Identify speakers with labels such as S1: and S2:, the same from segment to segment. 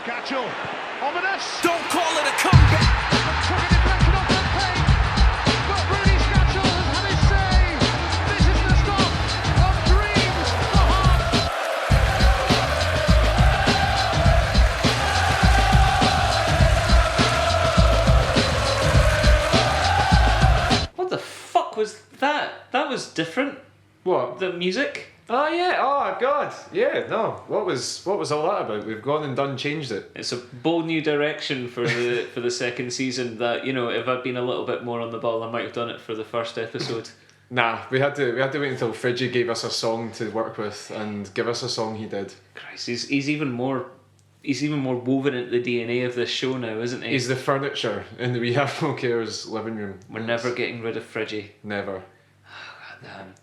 S1: Scatchell, ominous.
S2: Don't call it a comeback.
S1: Took a deflection off the paint, but Rudy Scatchell has had his say. This is the start of dreams for Hearts.
S3: What the fuck was that? That was different.
S4: What?
S3: The music?
S4: Oh yeah, oh god, yeah, no. What was all that about? We've gone and changed it.
S3: It's a bold new direction for the for the second season that, you know, if I'd been a little bit more on the ball, I might have done it for the first episode.
S4: Nah, we had to wait until Friggy gave us a song to work with and give us a song he did.
S3: Christ, he's even more woven into the DNA of this show now, isn't he?
S4: He's the furniture in the We Have No Cares living room.
S3: We're never getting rid of Friggy.
S4: Never.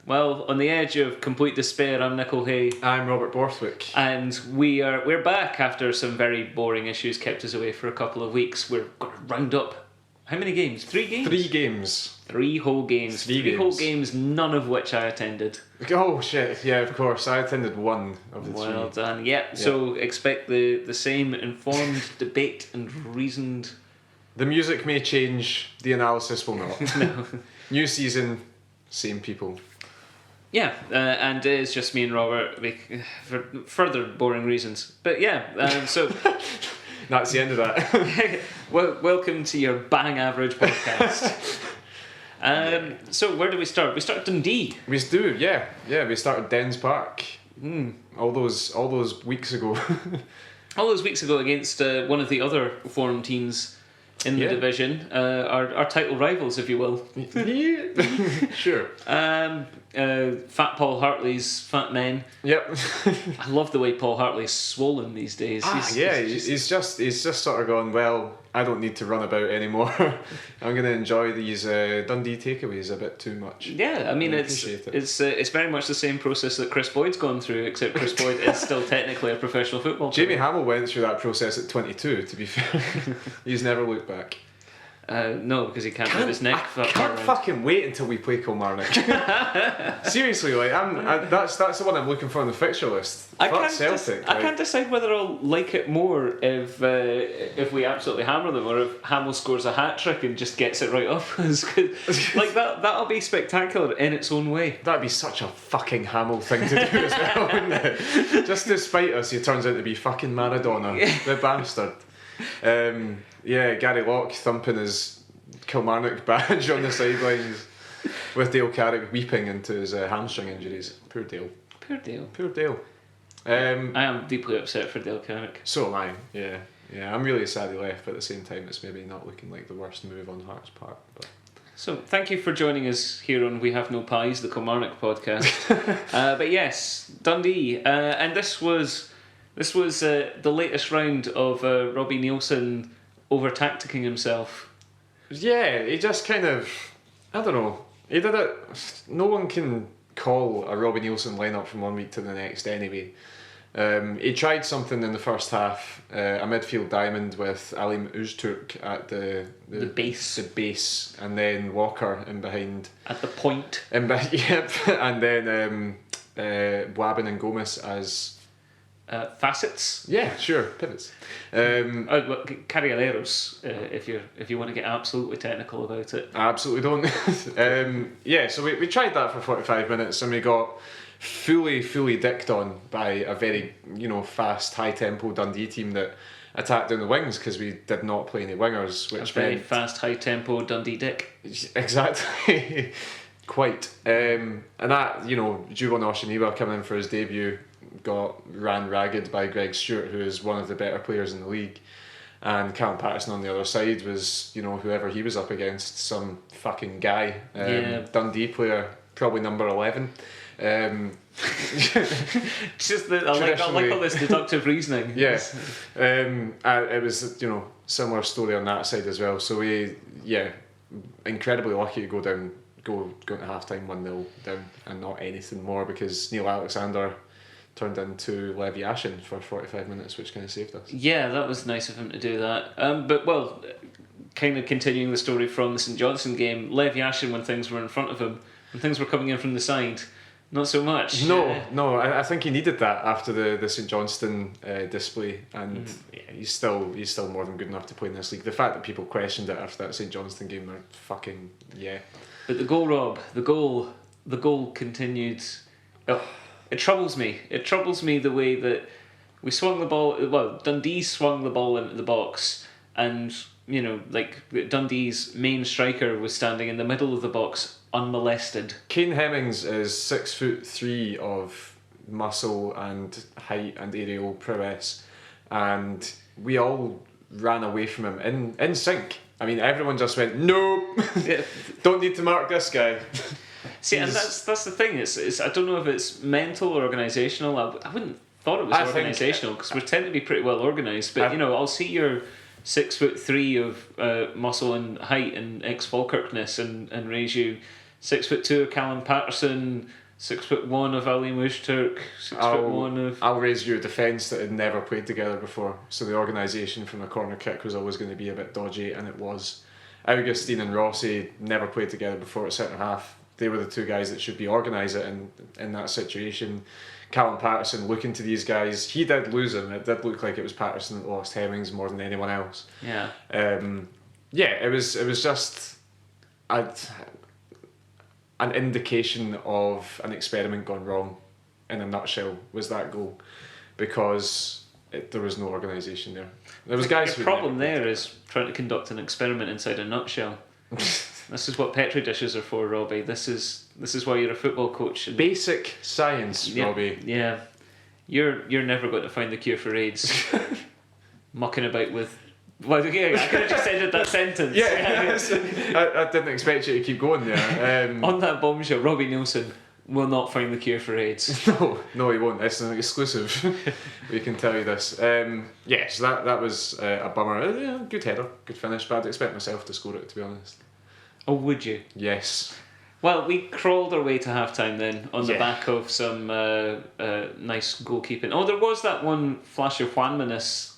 S3: Well, on the edge of complete despair, I'm Nicole Hay.
S4: I'm Robert Borthwick.
S3: And we're back after some very boring issues kept us away for a couple of weeks. We're going to round up. How many games? 3 games?
S4: 3 games.
S3: 3 whole games. 3 whole games, none of which I attended.
S4: Oh shit, yeah, of course. I attended 1 of the 3.
S3: Well done. Yeah, so expect the same informed debate and reasoned...
S4: The music may change, the analysis will not.
S3: No.
S4: New season, same people.
S3: Yeah, and it's just me and Robert for further boring reasons. But yeah, so...
S4: That's the end of that.
S3: Well, welcome to your bang average podcast. So where do we start? We start Dundee.
S4: We do, yeah. Yeah, we started Dens Park. All those weeks ago.
S3: All those weeks ago against one of the other forum teams in the division, our title rivals, if you will.
S4: Yeah. Sure.
S3: Fat Paul Hartley's Fat Men.
S4: Yep.
S3: I love the way Paul Hartley's swollen these days.
S4: He's just sort of gone, well, I don't need to run about anymore. I'm going to enjoy these Dundee takeaways a bit too much.
S3: Yeah, I mean, it's very much the same process that Chris Boyd's gone through, except Chris Boyd is still technically a professional football player.
S4: Jamie Hamill went through that process at 22, to be fair. He's never looked back.
S3: No, because he can't move his neck.
S4: I can't fucking wait until we play Kilmarnock. Seriously, like that's the one I'm looking for on the fixture list. Fuck Celtic.
S3: I can't decide whether I'll like it more if we absolutely hammer them, or if Hamill scores a hat trick and just gets it right off us. Like that'll be spectacular in its own way.
S4: That'd be such a fucking Hamill thing to do as well, wouldn't it? Just to spite us, he turns out to be fucking Maradona, the bastard. Yeah, Gary Locke thumping his Kilmarnock badge on the sidelines with Dale Carrick weeping into his hamstring injuries. Poor Dale. Poor Dale.
S3: I am deeply upset for Dale Carrick.
S4: So am I, yeah. I'm really sad he left, but at the same time it's maybe not looking like the worst move on Hearts' part. But.
S3: So thank you for joining us here on We Have No Pies, the Kilmarnock podcast. But yes, Dundee. And this was the latest round of Robbie Neilson over-tacticking himself.
S4: Yeah, he just kind of, I don't know, he did it. No one can call a Robbie Neilson lineup from one week to the next anyway. He tried something in the first half, a midfield diamond with Ali Öztürk at the base, and then Walker in behind.
S3: At the point.
S4: Yep, and then Wabin and Gomez as...
S3: facets?
S4: Yeah, sure, pivots.
S3: Carrileros, if you want to get absolutely technical about it.
S4: I absolutely don't. Yeah, so we tried that for 45 minutes and we got fully dicked on by a very fast, high-tempo Dundee team that attacked down the wings because we did not play any wingers, which
S3: a very fast, high-tempo Dundee dick.
S4: Exactly. Quite. And that, Juwon Oshiniwa coming in for his debut got ran ragged by Greg Stewart, who is one of the better players in the league, and Callum Patterson on the other side was, whoever he was up against, some fucking guy. Dundee player, probably number 11.
S3: Just I like all this deductive reasoning.
S4: Yes. It was, similar story on that side as well. So we, incredibly lucky to go into half time 1-0 down and not anything more, because Neil Alexander turned into Levi Ashen for 45 minutes, which kind of saved us.
S3: Yeah, that was nice of him to do that. But kind of continuing the story from the St Johnstone game, Levi Ashen, when things were in front of him, when things were coming in from the side, Not so much.
S4: No. I think he needed that after the St Johnstone display, and he's still more than good enough to play in this league. The fact that people questioned it after that St Johnstone game are fucking
S3: But the goal, Rob, the goal continued. Oh, it troubles me. It troubles me the way that we swung the ball. Well, Dundee swung the ball into the box, and Dundee's main striker was standing in the middle of the box, unmolested.
S4: Kane Hemmings is 6'3" of muscle and height and aerial prowess, and we all ran away from him in sync. I mean, everyone just went, nope, don't need to mark this guy.
S3: See, and that's the thing. It's I don't know if it's mental or organisational. I wouldn't thought it was organisational, because we tend to be pretty well organised. But I'll see your 6'3" of muscle and height and ex-Falkirkness and raise you 6'2" of Callum Patterson, 6'1" of Ali Mushturk, 6'1" of...
S4: I'll raise you a defence that had never played together before, so the organisation from a corner kick was always going to be a bit dodgy, and it was. Augustine and Rossi never played together before at centre half. They were the two guys that should be organising in that situation. Callum Patterson looking to these guys, he did lose him. It did look like it was Patterson that lost Hemmings more than anyone else.
S3: Yeah.
S4: It was just an indication of an experiment gone wrong. In a nutshell, was that goal, because there was no organisation there. There was guys.
S3: The problem there is trying to conduct an experiment inside a nutshell. This is what Petri dishes are for, Robbie. This is why you're a football coach.
S4: Basic science, Robbie.
S3: Yeah, you're never going to find the cure for AIDS. Mucking about with. Well, yeah, I could have just ended that sentence.
S4: Yeah, I didn't expect you to keep going there.
S3: On that bombshell, Robbie Neilson will not find the cure for AIDS.
S4: No, he won't. It's an exclusive. We can tell you this. So that was a bummer. Good header, good finish, but I'd expect myself to score it, to be honest.
S3: Oh, would you?
S4: Yes.
S3: Well, we crawled our way to half-time then, on the back of some nice goalkeeping. Oh, there was that one flash of Juanma-ness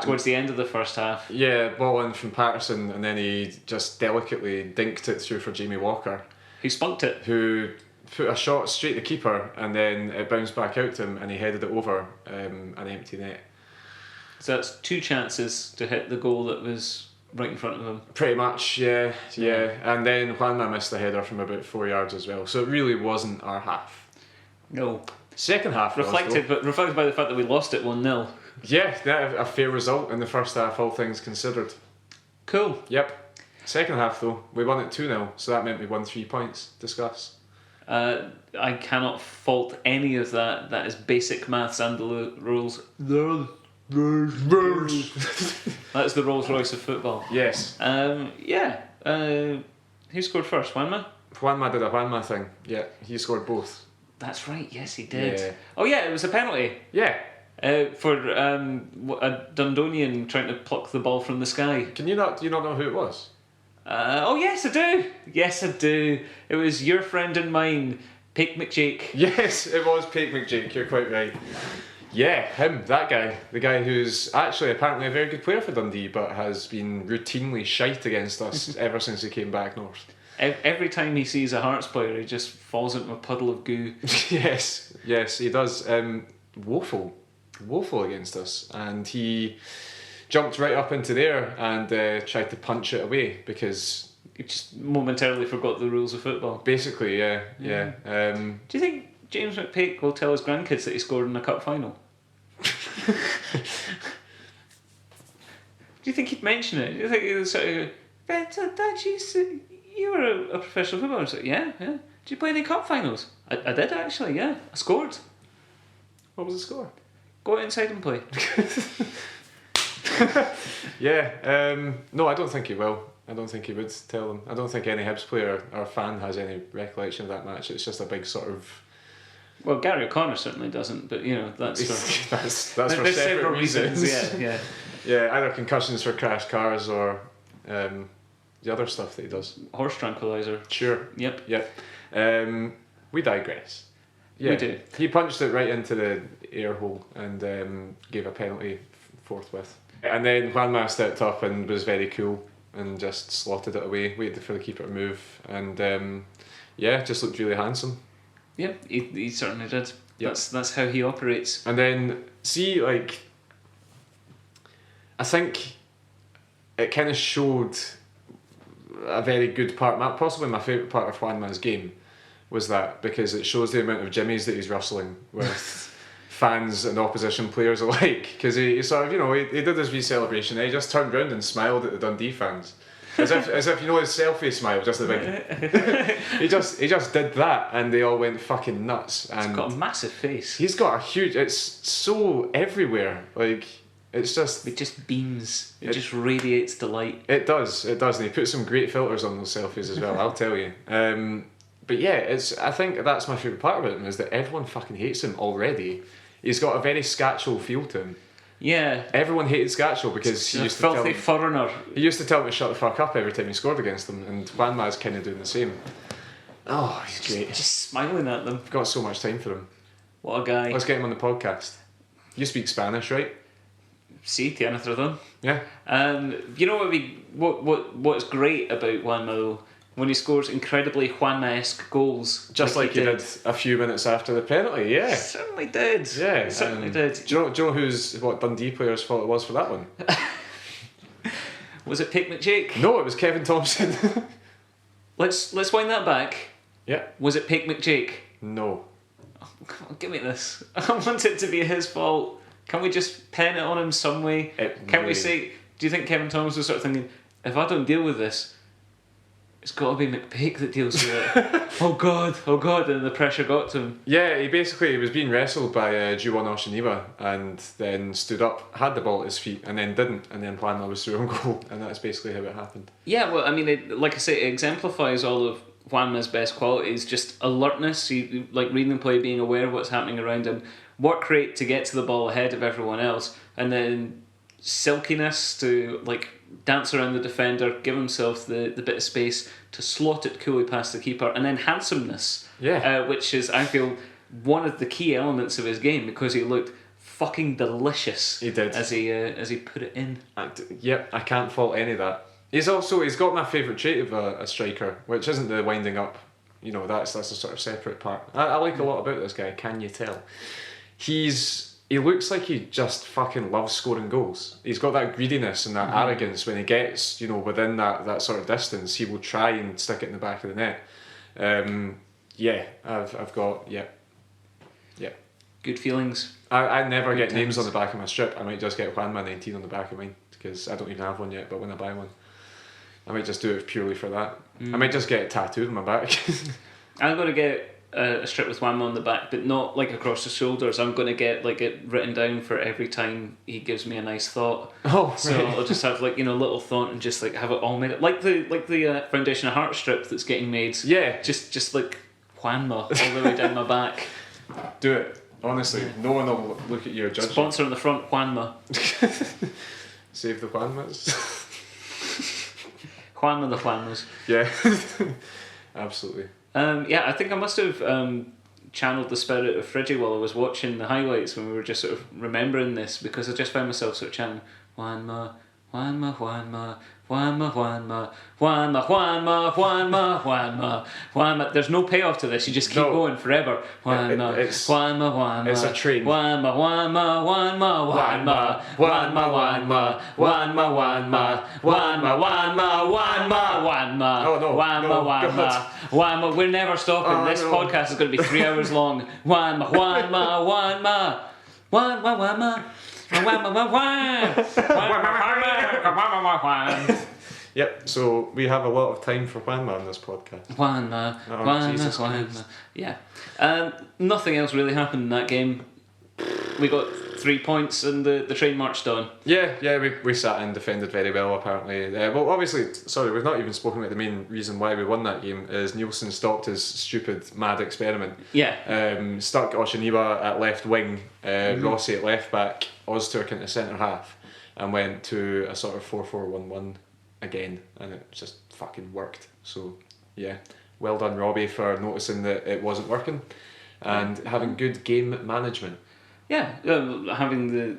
S3: towards the end of the first half. Yeah,
S4: ball in from Patterson, and then he just delicately dinked it through for Jamie Walker.
S3: Who spunked it.
S4: Who put a shot straight to the keeper, and then it bounced back out to him, and he headed it over an empty net.
S3: So that's two chances to hit the goal that was right in front of him.
S4: Pretty much, yeah. And then Juanma missed a header from about 4 yards as well. So it really wasn't our half.
S3: No.
S4: Second half
S3: reflected by the fact that we lost it 1-0.
S4: Yeah, a fair result in the first half, all things considered.
S3: Cool.
S4: Yep. Second half though, we won it 2-0, so that meant we won 3 points. Discuss.
S3: I cannot fault any of that. That is basic maths and the rules. That's the Rolls Royce of football.
S4: Yes.
S3: Who scored first? Juanma?
S4: Juanma did a Juanma thing. Yeah, he scored both.
S3: That's right. Yes, he did.
S4: Yeah.
S3: Oh yeah, it was a penalty.
S4: Yeah.
S3: For a Dundonian trying to pluck the ball from the sky.
S4: Do you not know who it was?
S3: Oh yes, I do. Yes, I do. It was your friend and mine, Pake McJake.
S4: Yes, it was Pake McJake. You're quite right. Yeah, him, that guy. The guy who's actually apparently a very good player for Dundee, but has been routinely shite against us ever since he came back north.
S3: Every time he sees a Hearts player, he just falls into a puddle of goo.
S4: Yes, he does. Woeful against us, and he jumped right up into there and tried to punch it away because
S3: he just momentarily forgot the rules of football.
S4: Basically, yeah.
S3: Do you think James McPake will tell his grandkids that he scored in a cup final? Do you think he'd mention it? Do you think he would sort of go, Dad, you were a professional footballer? So, yeah. Did you play any cup finals? I did actually, yeah. I scored.
S4: What was the score?
S3: Go outside and play.
S4: Yeah. No, I don't think he will. I don't think he would tell them. I don't think any Hibs player or fan has any recollection of that match. It's just a big sort of...
S3: Well, Gary O'Connor certainly doesn't, but that's for...
S4: that's for separate reasons.
S3: Yeah.
S4: Yeah, either concussions for crashed cars or the other stuff that he does.
S3: Horse tranquilizer.
S4: Sure.
S3: Yep.
S4: We digress. Yeah,
S3: we do.
S4: He punched it right into the air hole and gave a penalty forthwith. And then Juanma stepped up and was very cool and just slotted it away, waited for the keeper to move, and just looked really handsome.
S3: Yeah, he certainly did.
S4: Yep.
S3: That's how he operates.
S4: And then, see, like, I think it kind of showed a very good part, possibly my favourite part of Juanma's game, was that, because it shows the amount of jimmies that he's wrestling with fans and opposition players alike. Because he sort of, he did his wee celebration, and he just turned round and smiled at the Dundee fans. As if his selfie smile, just a big. he just did that, and they all went fucking nuts. And
S3: He's got a massive face.
S4: he's got a huge. It's so everywhere. Like, it's just.
S3: It just beams. It just radiates delight.
S4: It does, and he put some great filters on those selfies as well. I'll tell you. But yeah, I think that's my favourite part about him, is that everyone fucking hates him already. He's got a very Scatchel feel to him.
S3: Yeah.
S4: Everyone hated Scatchel because
S3: He's a filthy foreigner.
S4: He used to tell him to shut the fuck up every time he scored against them, and Juanma's kind of doing the same. Oh, he's great.
S3: Just smiling at them.
S4: I've got so much time for him.
S3: What a guy.
S4: Let's get him on the podcast. You speak Spanish, right?
S3: Sí, tiene razón.
S4: Yeah.
S3: You know what's great about Juanma though? When he scores incredibly Juanma-esque goals.
S4: Just like he did a few minutes after the penalty, yeah.
S3: He certainly did.
S4: Yeah.
S3: He certainly did.
S4: Do you know what Dundee player's fault it was for that one?
S3: Was it Pick McJake?
S4: No, it was Kevin Thompson.
S3: Let's wind that back.
S4: Yeah.
S3: Was it Pick McJake?
S4: No.
S3: Oh, come on, give me this. I want it to be his fault. Can we just pen it on him some way? Can we say, do you think Kevin Thompson was sort of thinking, if I don't deal with this, it's got to be McPake that deals with it. oh god, and the pressure got to him.
S4: Yeah, he was being wrestled by Juanma and then stood up, had the ball at his feet, and then didn't, and then Juanma was through on goal, and that's basically how it happened.
S3: Yeah, well, I mean, like I say, it exemplifies all of Juanma's best qualities, just alertness, like reading the play, being aware of what's happening around him, work rate to get to the ball ahead of everyone else, and then silkiness to like dance around the defender, give himself the bit of space to slot it coolly past the keeper, and then handsomeness, which is, I feel, one of the key elements of his game, because he looked fucking delicious. He did as he put it in.
S4: Yep, I can't fault any of that. He's got my favourite trait of a striker, which isn't the winding up. That's a sort of separate part. I like a lot about this guy. Can you tell? He looks like he just fucking loves scoring goals. He's got that greediness and that arrogance. When he gets, within that sort of distance, he will try and stick it in the back of the net. I've got
S3: good feelings.
S4: I never get names on the back of my strip. I might just get Juanma 19 on the back of mine, because I don't even have one yet, but when I buy one, I might just do it purely for that. I might just get it tattooed on my back.
S3: I'm going to get a strip with Juanma on the back, but not like across the shoulders. I'm going to get like it written down for every time he gives me a nice thought.
S4: Oh,
S3: so
S4: right.
S3: I'll just have little thought and just like have it all made up, like the Foundation of Heart strip that's getting made.
S4: Yeah,
S3: just like Juanma all the way down my back.
S4: Do it. Honestly, no one will look at your judgment.
S3: Sponsor on the front, Juanma.
S4: Save the Juanmas.
S3: Juanma the Juanmas.
S4: Yeah, absolutely.
S3: I think I must have channeled the spirit of Friggy while I was watching the highlights when we were just sort of remembering this, because I just found myself sort of chanting Juanma, Juanma, Juanma, Juanma, Juanma, Juanma, Juanma, Juanma, Juanma, Juanma. There's no payoff to this. You just keep going forever. Juanma, Juanma, Juanma.
S4: It's a train.
S3: Juanma, Juanma, Juanma, Juanma, Juanma, Juanma, Juanma, Juanma, Juanma, Juanma, Juanma, Juanma.
S4: Oh no!
S3: Juanma,
S4: no,
S3: Juanma,
S4: God.
S3: Juanma. We're never stopping.
S4: Oh,
S3: This
S4: no.
S3: podcast is going to be 3 hours long. Juanma, Juanma, Juanma, Juanma, Juanma.
S4: Yep, so we have a lot of time for Juanma on this podcast. Jesus Christ.
S3: Yeah. Nothing else really happened in that game. We got 3 points and the train marched on.
S4: Yeah, we sat and defended very well, apparently. Well, obviously, we've not even spoken about the main reason why we won that game, is Neilson stopped his stupid, mad experiment.
S3: Yeah.
S4: Stuck Oshiniba at left wing, Rossi at left back, Ozturk into centre half, and went to a sort of 4-4-1-1 again, and it just fucking worked. So, yeah, well done, Robbie, for noticing that it wasn't working and having good game management.
S3: Yeah, having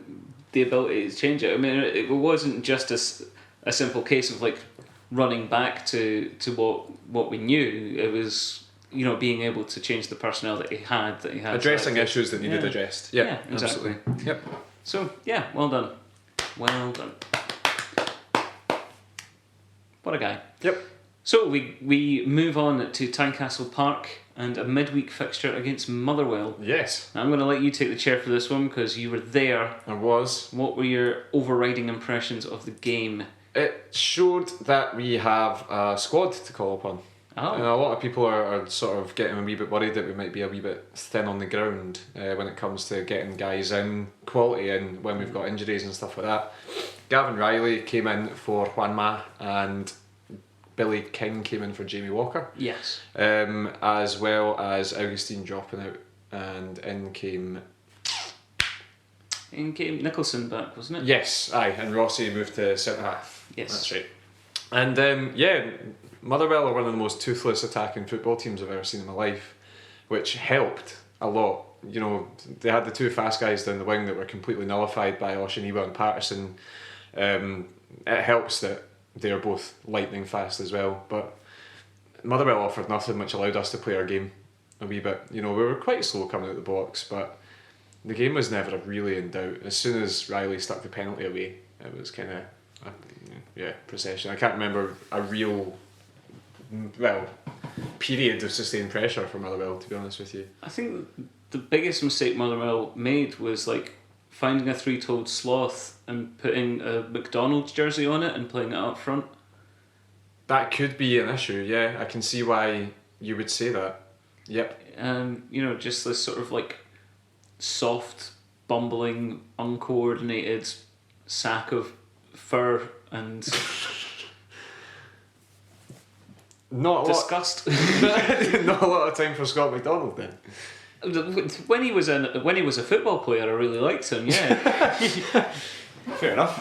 S3: the ability to change it. I mean, it wasn't just a simple case of like running back to what we knew. It was being able to change the personnel that he had
S4: addressing issues that needed addressed.
S3: Yeah, exactly.
S4: Absolutely. Yep.
S3: So yeah, well done. What a guy.
S4: Yep.
S3: So we move on to Tynecastle Park and a midweek fixture against Motherwell.
S4: Yes.
S3: I'm going to let you take the chair for this one because you were there.
S4: I was.
S3: What were your overriding impressions of the game?
S4: It showed that we have a squad to call upon.
S3: Oh.
S4: And a lot of people are sort of getting a wee bit worried that we might be a wee bit thin on the ground when it comes to getting guys in, quality in, when we've got injuries and stuff like that. Gavin Riley came in for Juanma and Billy King came in for Jamie Walker.
S3: Yes.
S4: As well as Augustine dropping out, and in came
S3: Nicholson back, wasn't it?
S4: Yes, aye, and Rossi moved to centre half.
S3: Yes.
S4: That's right. And yeah, Motherwell are one of the most toothless attacking football teams I've ever seen in my life, which helped a lot. You know, they had the two fast guys down the wing that were completely nullified by Oshiniwa and Patterson. It helps that they're both lightning fast as well, but Motherwell offered nothing, which allowed us to play our game a wee bit. You know, we were quite slow coming out the box, but the game was never really in doubt. As soon as Riley stuck the penalty away, it was kind of procession. I can't remember a real period of sustained pressure for Motherwell, to be honest with you.
S3: I think the biggest mistake Motherwell made was finding a three-toed sloth and putting a McDonald's jersey on it and playing it up front.
S4: That could be an issue, yeah. I can see why you would say that. Yep.
S3: Just this sort of soft, bumbling, uncoordinated sack of fur and disgust.
S4: Not a lot of time for Scott McDonald then.
S3: When he was a football player, I really liked him. Yeah.
S4: Fair enough.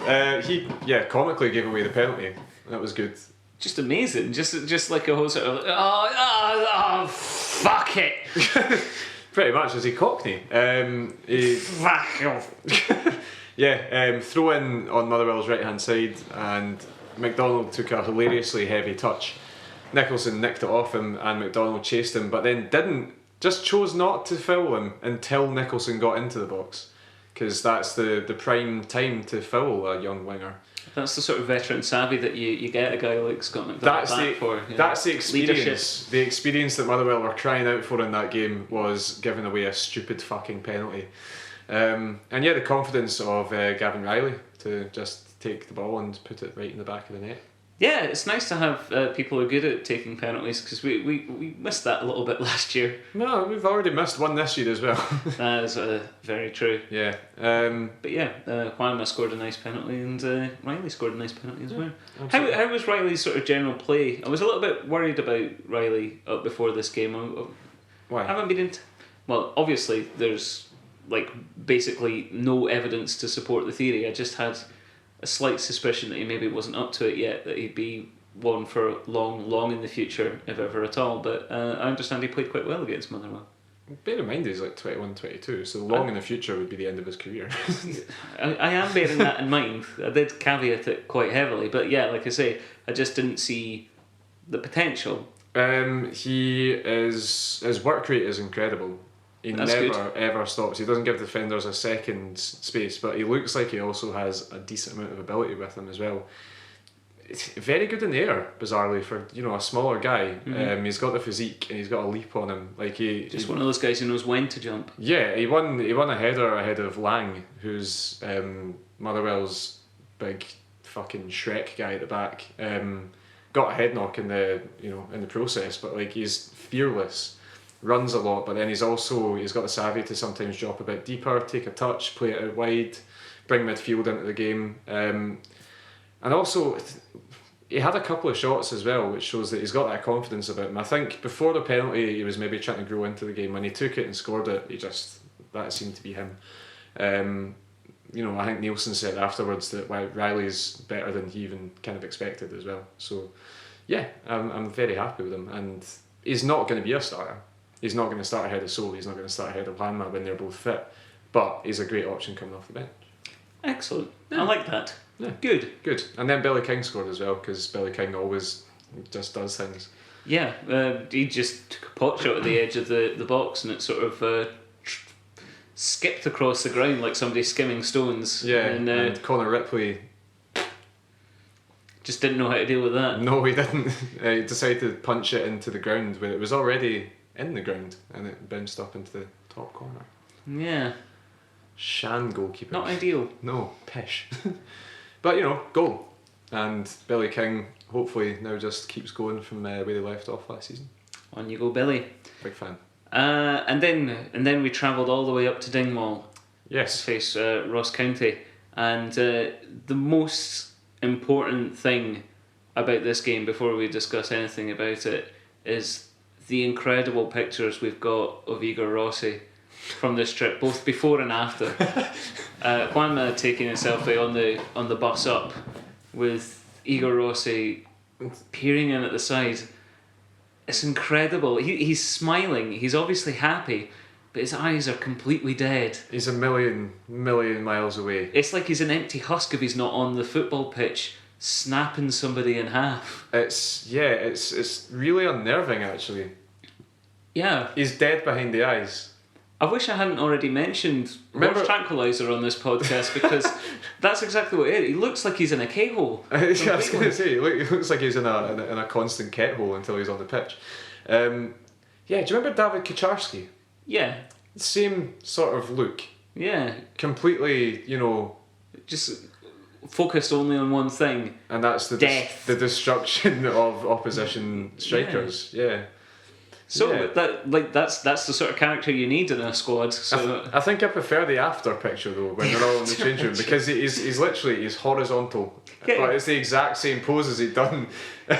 S4: He comically gave away the penalty. That was good.
S3: Just amazing. Just like a whole sort of fuck it.
S4: Pretty much. Is he Cockney?
S3: Fuck off.
S4: Throw in on Motherwell's right hand side, and McDonald took a hilariously heavy touch. Nicholson nicked it off him, and McDonald chased him, but then chose not to foul him until Nicholson got into the box, because that's the prime time to foul a young winger.
S3: That's the sort of veteran savvy that you get a guy like Scott McDonald for.
S4: That's the experience.
S3: Leadership.
S4: The experience that Motherwell were crying out for in that game was giving away a stupid fucking penalty. The confidence of Gavin Riley to just take the ball and put it right in the back of the net.
S3: Yeah, it's nice to have people who are good at taking penalties, because we missed that a little bit last year.
S4: No, we've already missed one this year as well.
S3: That is very true.
S4: Yeah.
S3: But yeah, Juanma scored a nice penalty, and Riley scored a nice penalty as well. How was Riley's sort of general play? I was a little bit worried about Riley before this game.
S4: Why?
S3: I haven't been into... Well, obviously there's basically no evidence to support the theory. I just had a slight suspicion that he maybe wasn't up to it yet, that he'd be one for long in the future, if ever at all. But I understand he played quite well against Motherwell.
S4: Bear in mind he's 21, 22, so long in the future would be the end of his career.
S3: I am bearing that in mind. I did caveat it quite heavily, but yeah, like I say, I just didn't see the potential.
S4: His work rate is incredible. He
S3: That's
S4: never
S3: good.
S4: ever stops. He doesn't give defenders a second's space, but he looks like he also has a decent amount of ability with him as well. It's very good in the air, bizarrely, for a smaller guy. Mm-hmm. He's got the physique and he's got a leap on him. He's
S3: one of those guys who knows when to jump.
S4: Yeah, he won a header ahead of Lang, who's Motherwell's big fucking Shrek guy at the back. Got a head knock in the process, but he's fearless. Runs a lot, but then he's got the savvy to sometimes drop a bit deeper, take a touch, play it out wide, bring midfield into the game, and also he had a couple of shots as well, which shows that he's got that confidence about him. I think before the penalty he was maybe trying to grow into the game. When he took it and scored it, that seemed to be him. I think Neilson said afterwards that Riley's better than he even kind of expected as well. So yeah, I'm very happy with him, and he's not going to be a starter. He's not going to start ahead of Sol, he's not going to start ahead of Juanma when they're both fit, but he's a great option coming off the bench.
S3: Excellent. Yeah. I like that.
S4: Yeah.
S3: Good.
S4: And then Billy King scored as well, because Billy King always just does things.
S3: Yeah, he just took a pot shot at the edge of the box, and it sort of skipped across the ground like somebody skimming stones.
S4: Yeah,
S3: and
S4: Connor Ripley.
S3: Just didn't know how to deal with that.
S4: No, he didn't. He decided to punch it into the ground when it was already in the ground, and it bounced up into the top corner.
S3: Yeah.
S4: Shan goalkeeper.
S3: Not ideal.
S4: No, pish. But goal. And Billy King hopefully now just keeps going from where they left off last season.
S3: On you go, Billy.
S4: Big fan.
S3: And then we travelled all the way up to Dingwall to
S4: Yes.
S3: face Ross County. And the most important thing about this game, before we discuss anything about it, is the incredible pictures we've got of Igor Rossi from this trip, both before and after. Juanma taking a selfie on the bus up with Igor Rossi peering in at the side. It's incredible. He's smiling. He's obviously happy, but his eyes are completely dead.
S4: He's a million miles away.
S3: It's like he's an empty husk if he's not on the football pitch, snapping somebody in half.
S4: It's really unnerving actually.
S3: Yeah.
S4: He's dead behind the eyes.
S3: I wish I hadn't already mentioned
S4: Remember-
S3: horse tranquilizer on this podcast, because that's exactly what it is. He looks like he's in a K-hole.
S4: I was going to say, he looks like he's in a constant ket hole until he's on the pitch. Yeah, do you remember David Kaczarski?
S3: Yeah.
S4: Same sort of look.
S3: Yeah.
S4: Completely,
S3: Just focused only on one thing.
S4: and that's
S3: Death.
S4: the destruction of opposition strikers. Yeah.
S3: So
S4: Yeah.
S3: that's the sort of character you need in a squad. So
S4: I think I prefer the after picture though, when they're all in the change room, because he's literally horizontal,
S3: Yeah.
S4: but it's the exact same pose as he'd done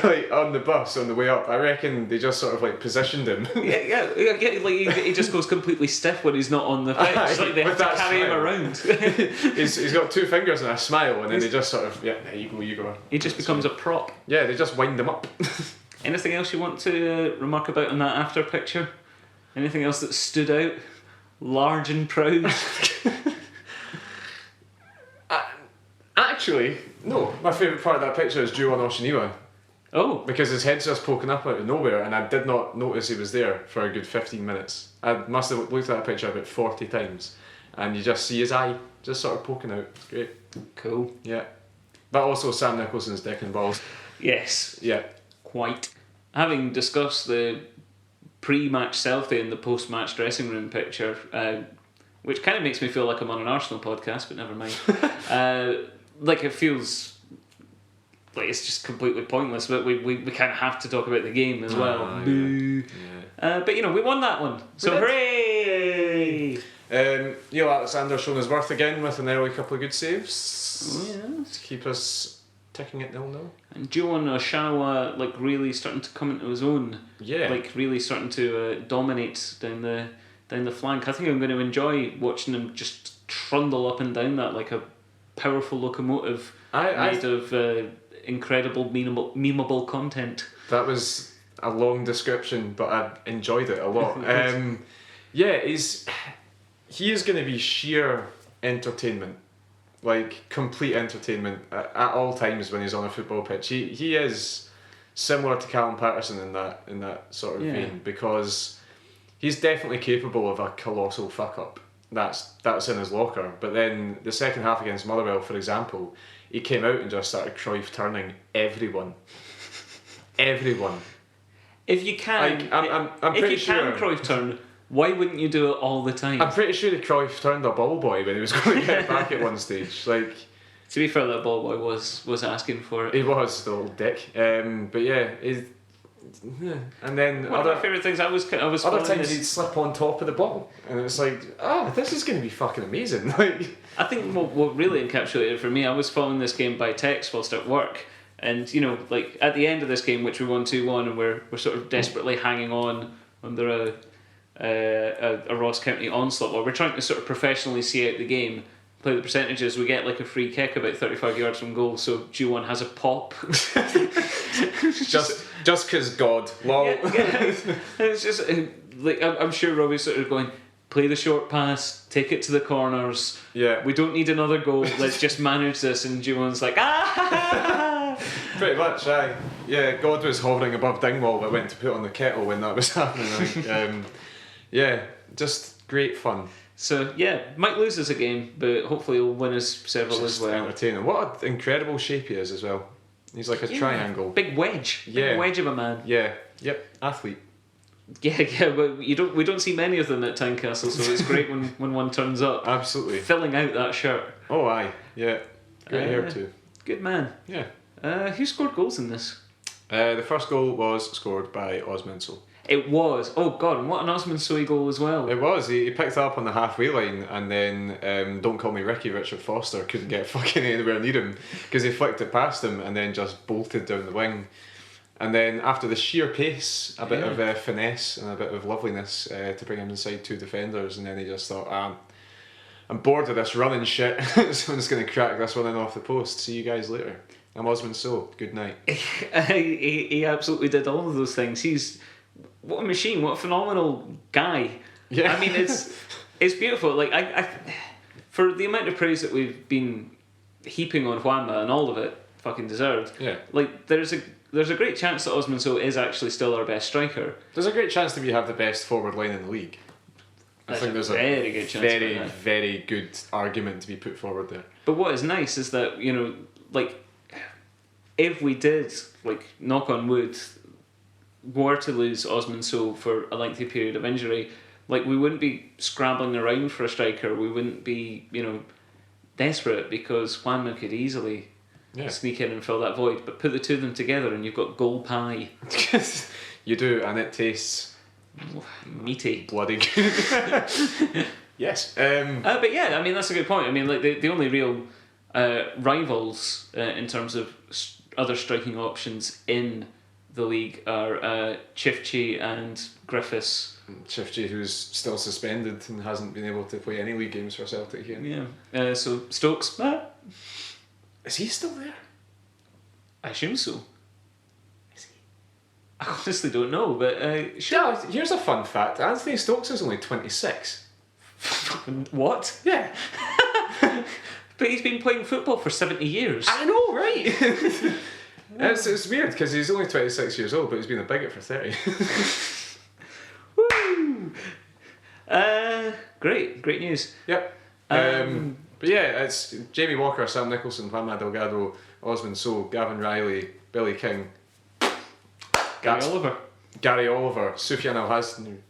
S4: like on the bus on the way up. I reckon they just sort of like positioned him.
S3: yeah, like he just goes completely stiff when he's not on the pitch. It's like they have
S4: With
S3: to
S4: that
S3: carry him
S4: smile.
S3: around.
S4: he's got two fingers and a smile, and then they just sort of there you go.
S3: He just becomes a prop.
S4: Yeah, they just wind him up.
S3: Anything else you want to remark about in that after picture? Anything else that stood out? Large and proud?
S4: Actually, no. My favourite part of that picture is Juanma Oshiniwa,
S3: Oh,
S4: because his head's just poking up out of nowhere, and I did not notice he was there for a good 15 minutes. I must have looked at that picture about 40 times, and you just see his eye just sort of poking out. It's great.
S3: cool.
S4: Yeah. But also Sam Nicholson's decking balls.
S3: Yes,
S4: Yeah.
S3: quite. Having discussed the pre-match selfie and the post-match dressing room picture, which kind of makes me feel like I'm on an Arsenal podcast, but never mind. Like it feels like it's just completely pointless, but we kind of have to talk about the game as well.
S4: yeah.
S3: Boo.
S4: Yeah.
S3: But we won that one, so
S4: did.
S3: hooray!
S4: Neil Alexander showing his worth again with an early couple of good saves
S3: Yes.
S4: to keep us ticking at 0-0.
S3: And Juan Oshawa really starting to come into his own.
S4: Yeah.
S3: Really starting to dominate down the flank. I think I'm going to enjoy watching him just trundle up and down that like a powerful locomotive made of incredible memeable content.
S4: That was a long description, but I enjoyed it a lot. He is going to be sheer entertainment, like complete entertainment at all times when he's on a football pitch. He is similar to Callum Patterson in that sort of vein, because he's definitely capable of a colossal fuck up. That's in his locker. But then the second half against Motherwell, for example, he came out and just started Cruyff turning everyone. Everyone.
S3: If you can,
S4: I'm pretty
S3: if you can
S4: sure.
S3: Cruyff turn, why wouldn't you do it all the time?
S4: I'm pretty sure the Cruyff turned a ball boy when he was going to get back at one stage. Like,
S3: To be fair, that ball boy was asking for it.
S4: he was the little dick. But yeah, and then
S3: One of my favourite things, I was
S4: other
S3: following
S4: times
S3: this-
S4: he'd slip on top of the ball, and it's like, this is going to be fucking amazing. Like,
S3: I think what really encapsulated it for me, I was following this game by text whilst at work, and like at the end of this game, which we won 2-1, and we're sort of desperately hanging on under a Ross County onslaught, while we're trying to sort of professionally see out the game, play the percentages. We get like a free kick about 35 yards from goal, so G1 has a pop.
S4: just because God, lol.
S3: Yeah. It's just like I'm sure Robbie's sort of going, play the short pass, take it to the corners.
S4: Yeah.
S3: We don't need another goal. Let's just manage this. And G1's like, ah.
S4: Pretty much, aye. Yeah, God was hovering above Dingwall, but went to put on the kettle when that was happening. I think. Yeah, just great fun.
S3: So yeah, might lose us a game, but hopefully he'll win us several as
S4: Just
S3: well.
S4: entertaining. What an incredible shape he is as well. He's like a triangle.
S3: Big wedge.
S4: Yeah.
S3: Big wedge of a man.
S4: Yeah. Yep. Athlete.
S3: Yeah, but we don't see many of them at Tynecastle, so it's great when one turns up.
S4: Absolutely.
S3: Filling out that shirt.
S4: Oh aye. Yeah. Great hair too.
S3: Good man.
S4: Yeah.
S3: Who scored goals in this?
S4: The first goal was scored by Osmondso.
S3: It was. Oh God, and what an Osmondso goal as well.
S4: It was. He picked it up on the halfway line, and then Don't Call Me Ricky, Richard Foster couldn't get fucking anywhere near him because he flicked it past him and then just bolted down the wing. And then after the sheer pace, a bit of finesse and a bit of loveliness to bring him inside two defenders, and then he just thought, I'm bored of this running shit, so I'm just going to crack this one in off the post. See you guys later. I'm Osmondso. Good night.
S3: He absolutely did all of those things. What a machine! What a phenomenal guy!
S4: Yeah.
S3: I mean, it's beautiful. Like I for the amount of praise that we've been heaping on Juanma, and all of it fucking deserved.
S4: Yeah.
S3: Like there's a great chance that Osmondso is actually still our best striker.
S4: There's a great chance that we have the best forward line in the league. I think there's a
S3: very good chance.
S4: very,
S3: for that.
S4: very good argument to be put forward there.
S3: But what is nice is that, you know, like, if we did, like, knock on wood, were to lose Osmondso for a lengthy period of injury, like, we wouldn't be scrambling around for a striker. We wouldn't be, you know, desperate, because Juanma could easily sneak in and fill that void. But put the two of them together and you've got goal pie.
S4: You do, and it tastes
S3: meaty.
S4: bloody good. Yes.
S3: But yeah, I mean, that's a good point. I mean, like, the only real rivals in terms of other striking options in the league are Chifchi and Griffiths.
S4: Chifchi, who's still suspended and hasn't been able to play any league games for Celtic here.
S3: Yeah. So Stokes.
S4: Is he still there?
S3: I assume so. Is he? I honestly don't know, but sure.
S4: Yeah, here's a fun fact. Anthony Stokes is only 26.
S3: What?
S4: Yeah.
S3: But he's been playing football for 70 years.
S4: I know, right? It's weird because he's only 26 years old, but he's been a bigot for 30.
S3: Woo! Great news.
S4: Yep. But yeah, it's Jamie Walker, Sam Nicholson, Juanma Delgado, Osmondso, Gavin Riley, Billy King, Gary Oliver, Sufjan El Hassan.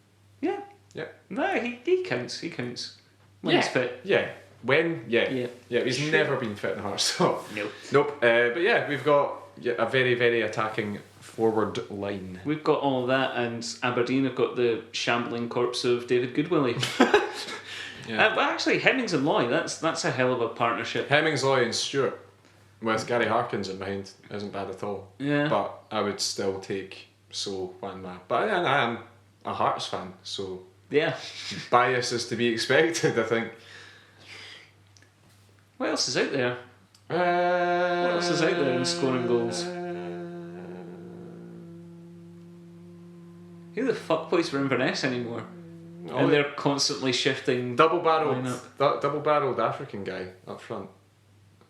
S3: Yeah.
S4: Yeah.
S3: No, he counts. He counts. When he's fit.
S4: Yeah. When? Yeah.
S3: Yeah.
S4: He's never been fit in Hearts. So.
S3: Nope.
S4: But yeah, we've got a very, very attacking forward line.
S3: We've got all of that, and Aberdeen have got the shambling corpse of David Goodwillie. But actually, Hemmings and Loy, that's a hell of a partnership.
S4: Hemmings, Loy and Stewart with Gary Harkins in behind isn't bad at all.
S3: Yeah.
S4: But I would still take Juanma. But I am a Hearts fan, so
S3: Yeah.
S4: bias is to be expected, I think.
S3: What else is out there? What else is out there in scoring goals? Who the fuck plays for Inverness anymore? And they're constantly shifting.
S4: Double-barreled African guy up front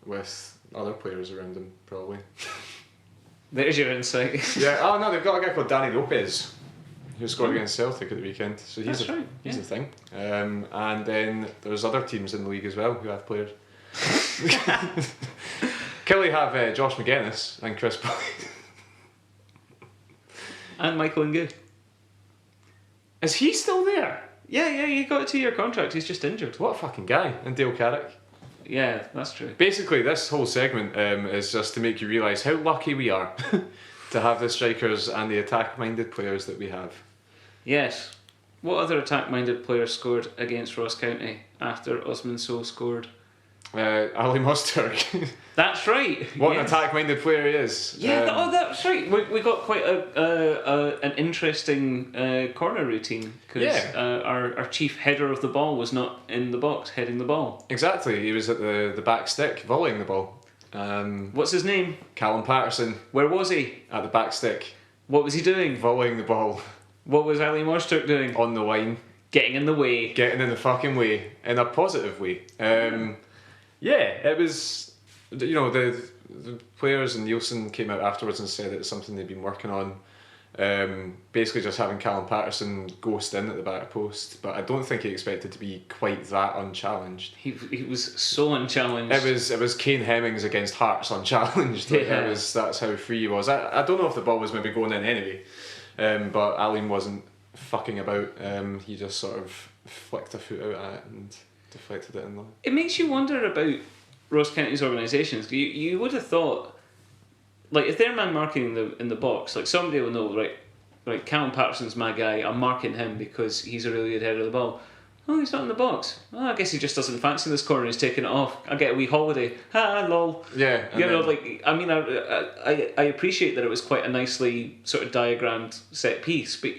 S4: with other players around him, probably.
S3: There's your insight.
S4: Yeah. Oh no, they've got a guy called Danny Lopez who scored agaed Celtic at the weekend. So he's a thing. And then there's other teams in the league as well who have players. Killie have Josh McGuinness and Chris Boyd.
S3: And Michael Ngoo.
S4: Is he still there?
S3: Yeah, he got a 2-year contract. He's just injured.
S4: What a fucking guy. And Dale Carrick.
S3: Yeah, that's true.
S4: Basically, this whole segment is just to make you realise how lucky we are to have the strikers and the attack-minded players that we have.
S3: Yes. What other attack-minded players scored against Ross County after Osmondso scored?
S4: Ali Mustard.
S3: That's right.
S4: What an attack-minded player he is.
S3: Yeah, that's right. We got quite an interesting corner routine because our chief header of the ball was not in the box heading the ball.
S4: Exactly. He was at the back stick volleying the ball.
S3: What's his name?
S4: Callum Patterson.
S3: Where was he?
S4: At the back stick.
S3: What was he doing?
S4: Volleying the ball.
S3: What was Ali Mosturk doing?
S4: On the line.
S3: Getting in the way.
S4: Getting in the fucking way. In a positive way. Yeah, it was, you know, the players and Neilson came out afterwards and said it's something they've been working on. Basically just having Callum Patterson ghost in at the back post, but I don't think he expected to be quite that unchallenged.
S3: He was so unchallenged.
S4: It was Kane Hemmings against Hearts unchallenged. That's how free he was. I don't know if the ball was maybe going in anyway, but Aline wasn't fucking about. He just sort of flicked a foot out at it and deflected it in there.
S3: It makes you wonder about Ross County's organisations. You would have thought, like, if they're man marking in the box, like, somebody will know, right, Callum Patterson's my guy, I'm marking him because he's a really good header of the ball. Oh, he's not in the box. Oh, I guess he just doesn't fancy this corner, he's taking it off. I'll get a wee holiday. Ha, lol.
S4: Yeah.
S3: I appreciate that it was quite a nicely sort of diagrammed set piece, but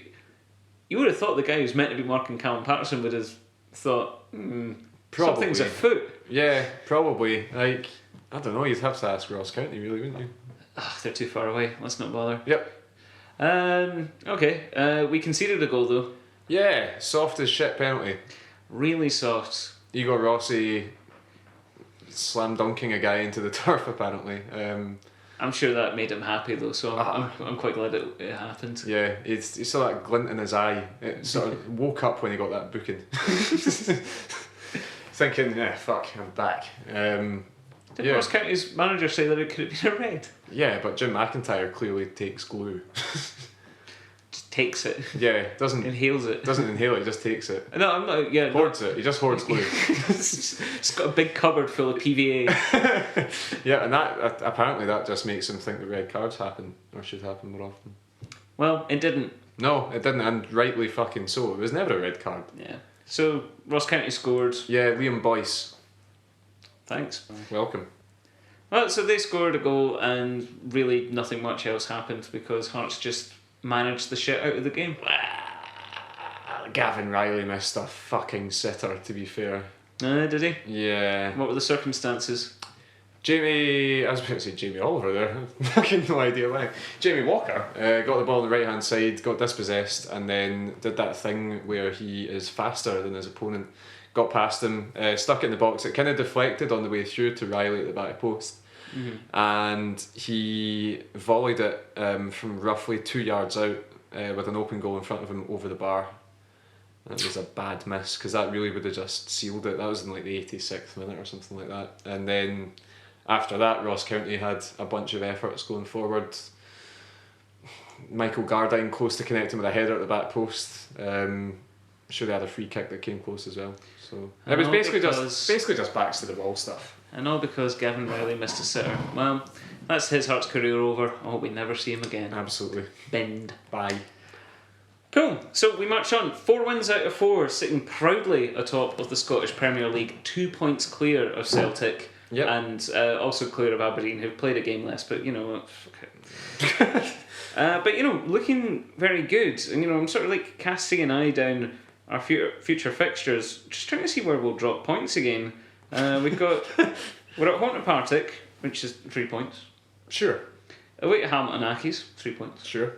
S3: you would have thought the guy who's meant to be marking Callum Patterson would have thought, something's afoot.
S4: Yeah, probably. Like, I don't know, you'd have to ask Ross County, really, wouldn't you?
S3: They're too far away. Let's not bother.
S4: Yep.
S3: Okay. We conceded a goal though.
S4: Yeah, soft as shit penalty.
S3: Really soft.
S4: Igor Rossi slam dunking a guy into the turf apparently.
S3: I'm sure that made him happy though, so I'm quite glad it happened.
S4: Yeah, he saw that glint in his eye. It sort of woke up when he got that booking. Thinking, yeah, fuck, I'm back.
S3: Did Ross County's manager say that it could have been a red?
S4: Yeah, but Jim McIntyre clearly takes glue.
S3: Just takes it.
S4: Yeah, doesn't
S3: Inhales it.
S4: Doesn't inhale it, he just takes it.
S3: No, I'm not. Yeah,
S4: Hoards it. He just hoards glue.
S3: It's got a big cupboard full of PVA.
S4: Yeah, and that apparently that just makes him think that red cards happen or should happen more often.
S3: Well, it didn't.
S4: No, it didn't, and rightly fucking so. It was never a red card.
S3: Yeah. So Ross County scored.
S4: Yeah, Liam Boyce.
S3: Thanks.
S4: Welcome.
S3: Well, so they scored a goal and really nothing much else happened because Hearts just managed the shit out of the game.
S4: Gavin Riley missed a fucking sitter, to be fair.
S3: Did he?
S4: Yeah.
S3: What were the circumstances?
S4: I was about to say Jamie Oliver there. Fucking no idea why. Jamie Walker got the ball on the right hand side, got dispossessed, and then did that thing where he is faster than his opponent. Got past him, stuck it in the box. It kind of deflected on the way through to Riley at the back post. Mm-hmm. And he volleyed it from roughly 2 yards out with an open goal in front of him over the bar. That was a bad miss because that really would have just sealed it. That was in like the 86th minute or something like that. And then after that, Ross County had a bunch of efforts going forward. Michael Gardine close to connecting with a header at the back post. Sure, they had a free kick that came close as well. So it was basically just backs to the wall stuff.
S3: And all because Gavin Riley missed a sitter. Well, that's his Hearts career over. I hope we never see him again.
S4: Absolutely.
S3: Bend.
S4: Bye.
S3: Cool. So we march on. 4 wins out of 4, sitting proudly atop of the Scottish Premier League, 2 points clear of Celtic.
S4: Yep.
S3: And also clear of Aberdeen, who've played a game less, but you know. But you know, looking very good. And you know, I'm sort of like casting an eye down our future fixtures, just trying to see where we'll drop points again. We're at Houghton Partick, which is 3 points.
S4: Sure.
S3: Away to Hamilton Accies, 3 points.
S4: Sure.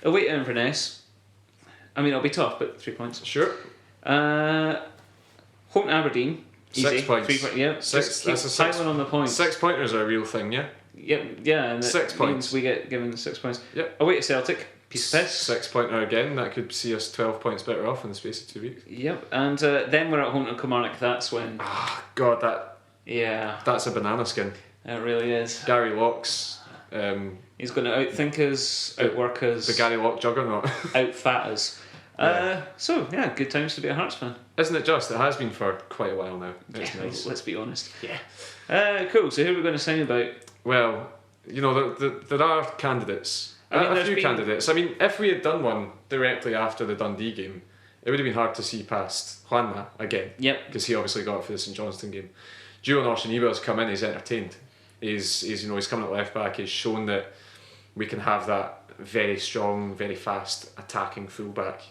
S3: Away to Inverness. I mean, it'll be tough, but 3 points.
S4: Sure.
S3: Houghton Aberdeen. Easy.
S4: 6 points.
S3: 3 points. Yeah.
S4: Six. That's a
S3: piling on the points.
S4: 6 pointers are a real thing, yeah.
S3: Yeah, and
S4: 6 points.
S3: We get given 6 points.
S4: Yep.
S3: Away to Celtic. Piece of piss.
S4: 6 pointer again. That could see us 12 points better off in the space of 2 weeks.
S3: Yep. And then we're at home to Kilmarnock. That's when.
S4: Oh, God, that's a banana skin.
S3: It really is.
S4: Gary Locke's.
S3: He's going to outthink us, outwork us.
S4: The Gary Locke juggernaut.
S3: Outfat us.
S4: Yeah.
S3: So yeah, good times to be a Hearts fan.
S4: Isn't it just? It has been for quite a while now. It's
S3: Yeah,
S4: nice.
S3: let's be honest.
S4: Yeah.
S3: Cool. So who are we going to sing about?
S4: Well, you know, there are candidates.
S3: I mean,
S4: a few candidates. I mean, if we had done one directly after the Dundee game, it would have been hard to see past Juanma again.
S3: Yep.
S4: Because he obviously got it for the St Johnstone game. Juan Oshiniba's come in, he's entertained. He's coming at left back, he's shown that we can have that very strong, very fast attacking fullback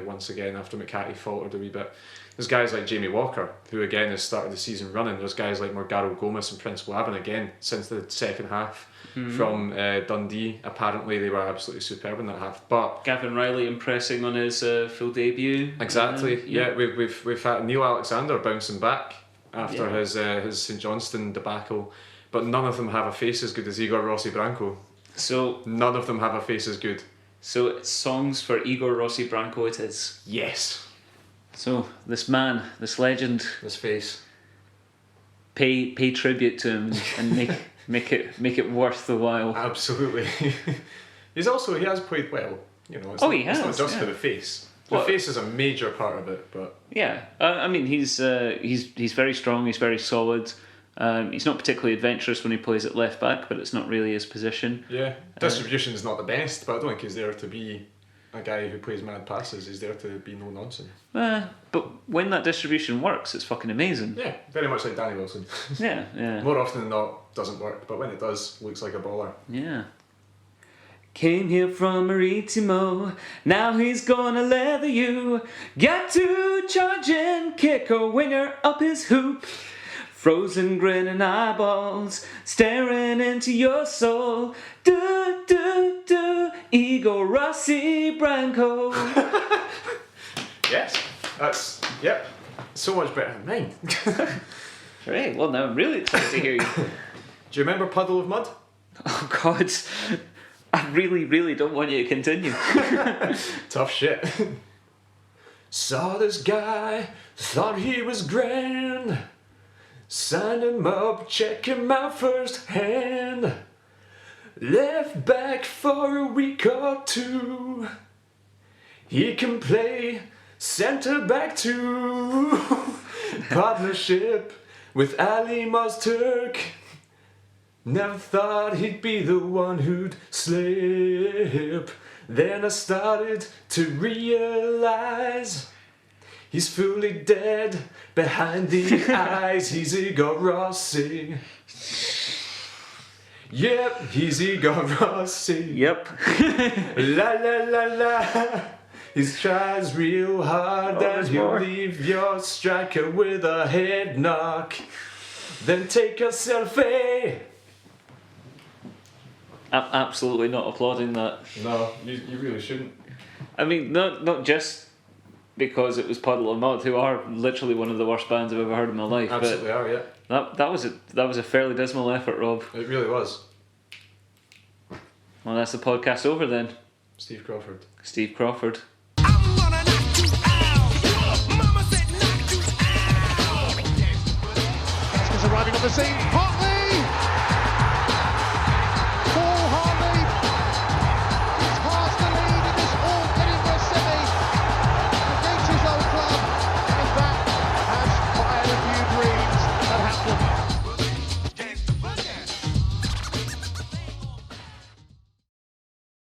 S4: once again after McCarthy faltered a wee bit. There's guys like Jamie Walker, who again has started the season running. There's guys like Morgaro Gomez and Prince Wabin again since the second half from Dundee. Apparently they were absolutely superb in that half. But
S3: Gavin Riley impressing on his full debut.
S4: exactly, yeah. We've had Neil Alexander bouncing back after his St Johnstone debacle. but none of them have a face as good as Igor Rossi Branco.
S3: So
S4: None of them have a face as good.
S3: So it's songs for Igor Rossi Branco it is.
S4: Yes.
S3: So this man, this legend,
S4: This face.
S3: pay tribute to him and make it worth the while.
S4: Absolutely. He has played well. You know, it's
S3: He
S4: it's not
S3: has,
S4: just
S3: yeah.
S4: for the face. The
S3: Well,
S4: face is a major part of it, but
S3: Yeah, I mean he's very strong. He's very solid. He's not particularly adventurous when he plays at left back, but it's not really his position.
S4: yeah, distribution is not the best. But I don't think he's there to be a guy who plays mad passes. He's there to be no nonsense.
S3: But when that distribution works, it's fucking amazing.
S4: Yeah, very much like Danny Wilson.
S3: Yeah.
S4: More often than not, doesn't work. But when it does, looks like a baller.
S3: Yeah. Came here from Maritimo, now he's gonna leather you. Got to charge and kick a winger up his hoop. Frozen grinning eyeballs, staring into your soul. Do, do, do, Igor Rossi Branco.
S4: Yes, yep, so much better than mine.
S3: Right, well now I'm really excited to hear you.
S4: Do you remember Puddle of Mud?
S3: Oh God, I really, really don't want you to continue.
S4: Tough shit. Saw this guy, thought he was grand. Signed him up, check him out first hand. Left back for a week or two. He can play centre back too. Partnership with Ali Mazturk. Never thought he'd be the one who'd slip. Then I started to realise he's fully dead behind the eyes. He's Igor Rossi. Yep, he's Igor Rossi.
S3: Yep.
S4: La la la la. He tries real hard and he'll
S3: more.
S4: leave your striker with a head knock. Then take a selfie.
S3: I'm absolutely not applauding that.
S4: No, you really shouldn't.
S3: I mean, not just because it was Puddle of Mud, who are literally one of the worst bands I've ever heard in my life.
S4: Absolutely are, yeah.
S3: But that was a fairly dismal effort, Rob.
S4: It really was.
S3: Well, that's the podcast over then.
S4: Steve Crawford.
S3: Steve Crawford.
S2: I'm gonna knock you out. Mama said knock you out.
S1: Oscar's arriving on the scene. Hot